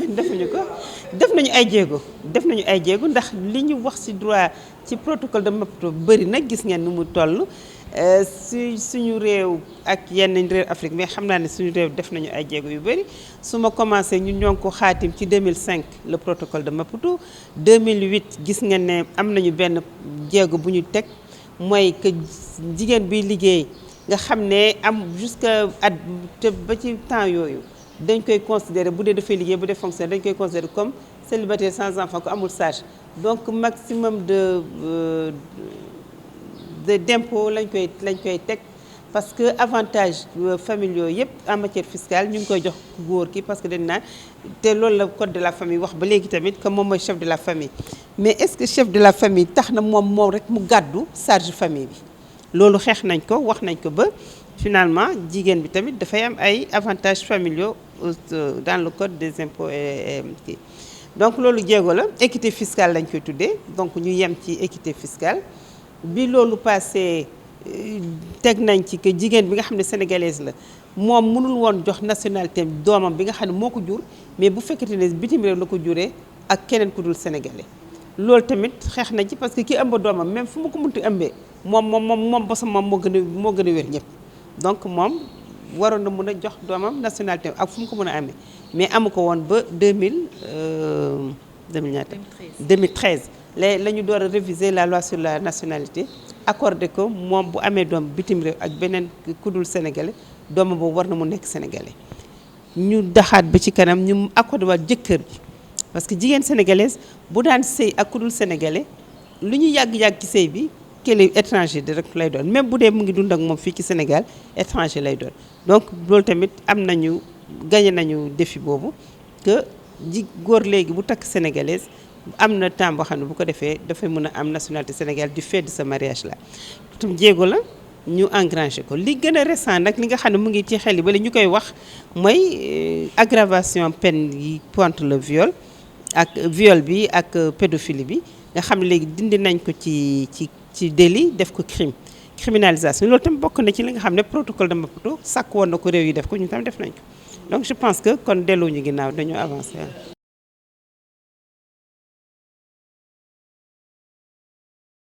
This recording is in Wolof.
defuñu ko def nañu ay jéego ndax li ñu wax ci droit ci protocole de Maputo bëri na gis ngeen ni mu toll suñu réew ak yenn réew Afrique mais xam naa ne suñu réew def nañu ay jéego yu bëri su ma commencé ñun ñoo ngi ko xaatim ci 2005 le protocole de Maputo 2008 gis ngeen ne am nañu benn jéego bu ñu teg mooy que jigéen biy liggéey nga xam ne am jusqu'à at te ba ci temps yooyu dañ koy considérer bu dee dafay liggéey bu dee fonctionnaire dañ koy considérer comme célibataire sans enfant ko amul sage donc maximum d'impôt lañ koy teg parce que avantage familiaux yëpp en matière fiscale ñu ngi koy jox góor ki parce que dañ naan te loolu la code de la famille wax ba léegi tamit que moom mooy chef de la famille mais est-ce que chef de la famille tax na moom rek mu gàddu charge famille bi loolu xeex nañ ko wax nañ ko ba finalement jigéen bi tamit dafay am ay avantages familiaux dans le code des impôts et kii donc loolu jéego la équité fiscale lañ koy tuddee donc ñu yem ci équité fiscale bi loolu passé teg nañ ci que jigéen bi nga xam ne sénégalaise la moom mënul woon jox nationalité doomam bi nga xam ne moo ko jur mais bu fekkete ne bitim réew la ko juree ak keneen ku dul sénégalais loolu tamit xeex nañ ci parce que ki ëmb doomam même fu mu ko mënti ëmbee moom bosam moom moo gën a wér ñëpp donc moom waroon na mën a jox doomam nationalité ak fu mu ko mën a amee mais amu ko woon ba 2013 la ñu door a réviser la loi sur la nationalité accordé ko moom bu amee doom bitim réew ak beneen ku dul sénégalais doomam boobu war na mu nekk sénégalais ñu daxaat ba ci kanam ñu accordé waat jëkkër bi parce que jigéen sénégalaise bu daan sëy ak ku dul sénégalais lu ñu yàgg-yàgg ci sëy bi kële étranger di rek lay doon même bu dee mu ngi dund ak moom fii ci Sénégal étranger lay doon donc loolu tamit gagné nañu défi boobu que góor léegi bu takk sénégalaise am na temps boo xam ne bu ko defee dafay mën a am nationalité Sénégal du fait de ce mariage là tam jéego la ñu engrangé ko li gën a récent nag li nga xam ne mu ngi ci xel yi bala ñu koy wax mooy aggravation peine yi contre le viol bi ak pédophilie bi nga xam ne léegi dindi nañ ko ci délit def ko criminalisation loolu tam bokk na ci li nga xam ne protocole de Maputo sàkk woon na ko réew yi def ko ñu tam def nañ ko donc je pense que kon delloo ñu ginnaaw dañoo avancé